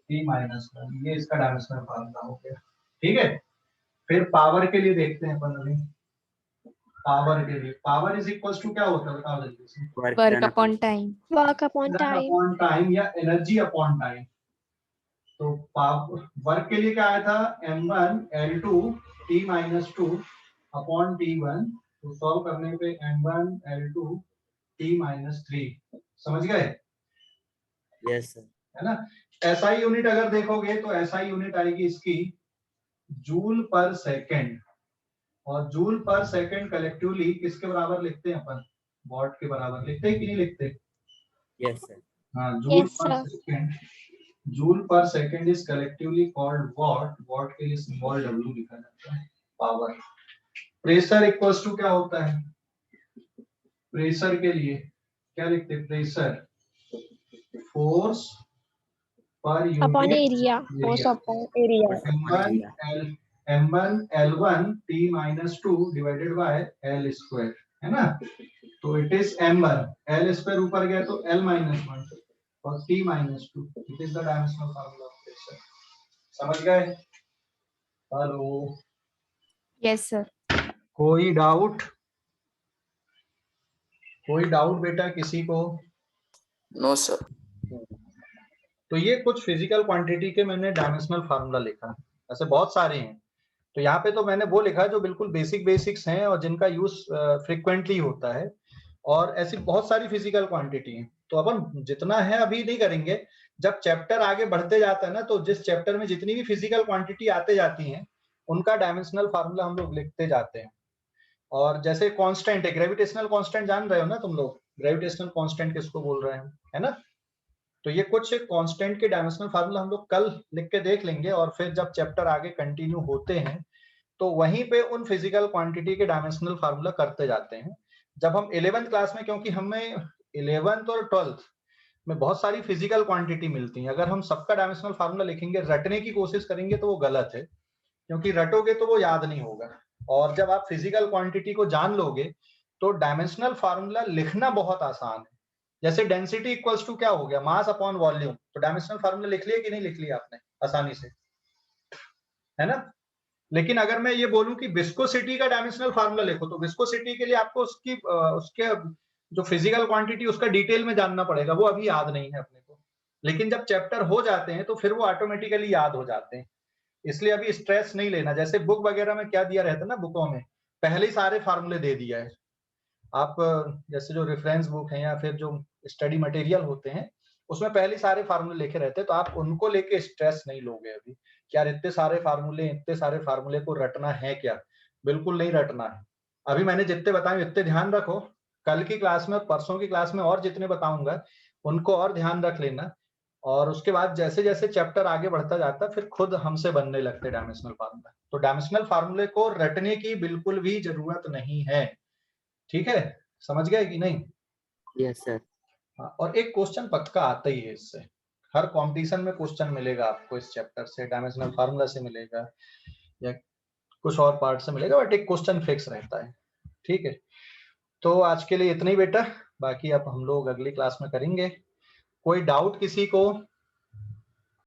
t minus 1. ये इसका डायमेंशनल फार्मूला हो गया। ठीक है, फिर पावर के लिए देखते हैं अपन अभी। पावर के लिए, पावर इज इक्वल्स टू क्या होता है बताओ जल्दी से? Work upon time. Work upon time, upon time या एनर्जी अपॉन टाइम। तो वर्क के लिए क्या आया था? m1 l2 t minus 2 upon t1। तो सॉल्व करने पे m1 l2 t minus 3। समझ गए? Yes, sir. है ना? SI यूनिट अगर देखोगे तो SI यूनिट आएगी इसकी जूल पर सेकंड, और जूल पर सेकंड कलेक्टिवली किसके बराबर लिखते हैं अपन? वॉट के बराबर लिखते हैं कि नहीं लिखते? Yes, sir. हाँ, जूल Yes, पर sir. सेकंड, जूल पर second is collectively called what, what के लिए सिंबल डब्ल्यू लिखा जाता है, पावर। प्रेशर इक्वल्स टू क्या होता है, प्रेशर के लिए क्या लिखते हैं, प्रेशर फोर्स पर Upon unit area. Force upon area. m1 L1 T minus 2 divided by L square, है ना। तो it is m1, L square ऊपर गया तो L minus 1 और T minus 2, it is the dimensional formula of pressure. समझ गए? Hello, Yes, sir. कोई डाउट? कोई डाउट बेटा किसी को? No sir. तो ये कुछ फिजिकल क्वांटिटी के मैंने डायमेंशनल फार्मूला लिखा, ऐसे बहुत सारे हैं। तो यहाँ पे तो मैंने वो लिखा जो बिल्कुल बेसिक्स हैं और जिनका यूज फ्रिक्वेंटली होता है, और ऐसी बहुत सारी फिजिकल क्वांटिटी हैं। तो अपन जितना है अभी नहीं करेंगे, जब चैप्टर आगे बढ़ते जाता है ना, तो जिस चैप्टर में जितनी भी फिजिकल क्वांटिटी आते जाती हैं उनका डायमेंशनल फार्मूला हम लोग लिखते जाते हैं। और जैसे कांस्टेंट है, ग्रेविटेशनल कांस्टेंट जान रहे हो ना तुम लोग, ग्रेविटेशनल कांस्टेंट किसको बोल रहे हैं, है ना। तो ये कुछ कांस्टेंट के डायमेंशनल फार्मूला हम लोग कल लिख के देख लेंगे, और फिर जब चैप्टर आगे कंटिन्यू होते हैं तो वहीं पे उन फिजिकल क्वांटिटी के डायमेंशनल फार्मूला करते जाते हैं। जब हम 11th क्लास में, क्योंकि हमें 11th और 12th में बहुत सारी फिजिकल क्वांटिटी मिलती है, अगर हम सबका डायमेंशनल फार्मूला लिखेंगे, रटने की कोशिश करेंगे तो वो गलत है, क्योंकि रटोगे तो वो याद नहीं होगा। और जब आप फिजिकल क्वांटिटी को जान लोगे तो डायमेंशनल फार्मूला लिखना बहुत आसान है। जैसे डेंसिटी इक्वल्स टू क्या हो गया, मास अपॉन वॉल्यूम, तो डायमेंशनल फार्मूला लिख लिया कि नहीं लिख लिया आपने आसानी से, है ना। लेकिन अगर मैं ये बोलूं कि विस्कोसिटी का डायमेंशनल फार्मूला लिखो, तो विस्कोसिटी के लिए आपको उसके जो फिजिकल क्वांटिटी उसका डिटेल में जानना पड़ेगा, वो अभी याद नहीं है अपने को। लेकिन जब चैप्टर हो जाते हैं तो फिर वो ऑटोमेटिकली याद हो जाते हैं, इसलिए अभी स्ट्रेस नहीं लेना। जैसे बुक वगैरह में क्या दिया रहता है ना, बुकों में पहले ही सारे फार्मूले दे दिया है। आप जैसे जो रेफरेंस बुक है या फिर जो स्टडी मटेरियल होते हैं उसमें पहले सारे फार्मूले लिखे रहते हैं, तो आप उनको लेके स्ट्रेस नहीं लोगे अभी कि यार इतने सारे फार्मूले को रटना है क्या, बिल्कुल नहीं रटना है। अभी मैंने जितने बताए इतने ध्यान रखो, कल की क्लास में, परसों की क्लास में और जितने बताऊंगा उनको और ध्यान रख लेना, और उसके बाद जैसे जैसे चैप्टर आगे बढ़ता जाता फिर खुद हमसे बनने लगते डायमेंशनल फार्मूला। तो डायमेंशनल फार्मूले को रटने की बिल्कुल भी जरूरत नहीं है, ठीक है, समझ गए कि नहीं? Yes, sir. हाँ, और एक क्वेश्चन पक्का आता ही है इससे, हर कंपटीशन में क्वेश्चन मिलेगा आपको इस चैप्टर से, डायमेंशनल फार्मूला से मिलेगा या कुछ और पार्ट से मिलेगा, बट एक क्वेश्चन फिक्स रहता है, ठीक है। तो आज के लिए इतना ही बेटा, बाकी अब हम लोग अगली क्लास में करेंगे। कोई डाउट किसी को?